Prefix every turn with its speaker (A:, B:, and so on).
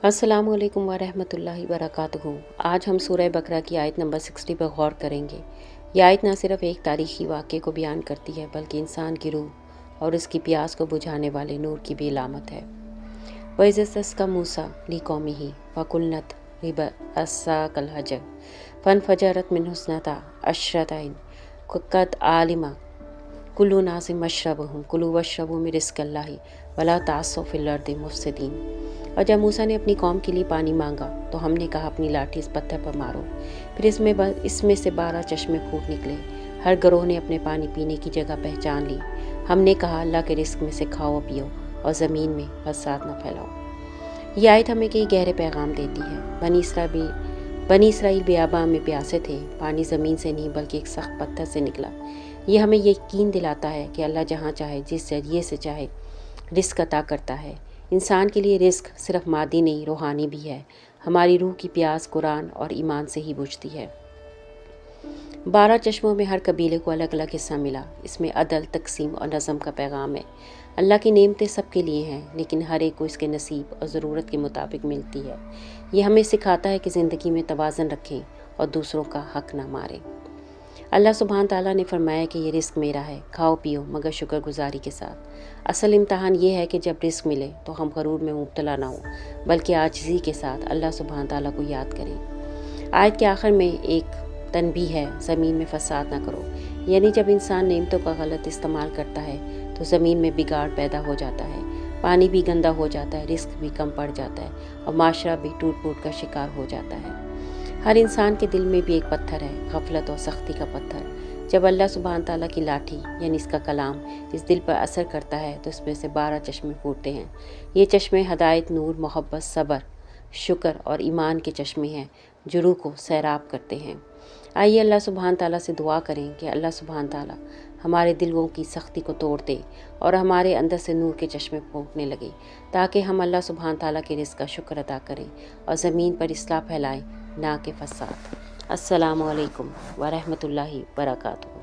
A: अस्सलाम वालेकुम वरहमतुल्लाहि वबरकातुहू। आज हम सूरह बकरा की आयत नंबर 60 पर गौर करेंगे। यह आयत न सिर्फ़ एक तारीख़ी वाक़े को बयान करती है बल्कि इंसान की रूह और उसकी प्यास को बुझाने वाले नूर की भी अलामत है। वइज़स्तस्क़ा मूसा लिक़ौमिही फ़क़ुलना इज़रिब अस्साकल हजर फ़नफ़जरत मिन्हु इस्नता अशरता ऐन क़द आलिमा कुल्लु उनासिम मशरबहुम कुलू वशरबू मिन रिज़्क़िल्लाहि वला ताअस्सौ फ़िल अर्दि मुफ़सिदीन। और जब मूसा ने अपनी कौम के लिए पानी मांगा तो हमने कहा अपनी लाठी इस पत्थर पर मारो, फिर इसमें से 12 चश्मे फूट निकले। हर गिरोह ने अपने पानी पीने की जगह पहचान ली। हमने कहा अल्लाह के रिस्क में से खाओ पियो और ज़मीन में फसाद न फैलाओ। यह आयत हमें कई गहरे पैगाम देती है। बनी इसराइल बियाबान में प्यासे थे, पानी ज़मीन से नहीं बल्कि एक सख्त पत्थर से निकला। ये हमें यकीन दिलाता है कि अल्लाह जहाँ चाहे जिस जरिए से चाहे रिस्क अता करता है। इंसान के लिए रिस्क सिर्फ मादी नहीं रूहानी भी है। हमारी रूह की प्यास कुरान और ईमान से ही बुझती है। 12 चश्मों में हर कबीले को अलग अलग हिस्सा मिला। इसमें अदल, तकसीम और नज़म का पैगाम है। अल्लाह की नेमतें सबके लिए हैं, लेकिन हर एक को इसके नसीब और ज़रूरत के मुताबिक मिलती है। ये हमें सिखाता है कि ज़िंदगी में तवाज़न रखें और दूसरों का हक़ ना मारें। अल्लाह सुब्हान ताला ने फरमाया कि ये रिस्क मेरा है, खाओ पियो मगर शुक्रगुजारी के साथ। असल इम्तहान ये है कि जब रिस्क मिले तो हम गरूर में मुब्तला ना हो, बल्कि आजिज़ी के साथ अल्लाह सुब्हान ताला को याद करें। आयत के आखिर में एक तनबीह है, ज़मीन में फसाद ना करो। यानी जब इंसान नेमतों का गलत इस्तेमाल करता है तो ज़मीन में बिगाड़ पैदा हो जाता है, पानी भी गंदा हो जाता है, रिस्क भी कम पड़ जाता है और माशरा भी टूट फूट का शिकार हो जाता है। हर इंसान के दिल में भी एक पत्थर है, गफलत और सख्ती का पत्थर। जब अल्लाह सुब्हान ताला की लाठी यानी इसका कलाम इस दिल पर असर करता है तो इसमें से 12 चश्मे फूटते हैं। ये चश्मे हदायत, नूर, मोहब्बत, सब्र, शुक्र और ईमान के चश्मे हैं जो रूह को सैराब करते हैं। आइए अल्लाह सुब्हान ताला से दुआ करें कि अल्लाह सुब्हान ताला हमारे दिलों की सख्ती को तोड़ दे और हमारे अंदर से नूर के चश्मे फूटने लगे, ताकि हम अल्लाह सुब्हान ताला के रिज़्क़ का शुक्र अदा करें और ज़मीन पर इस्लाह फैलाएं, ना कि फसाद। अस्सलामु अलैकुम वरहमतुल्लाहि वबरकातुहू।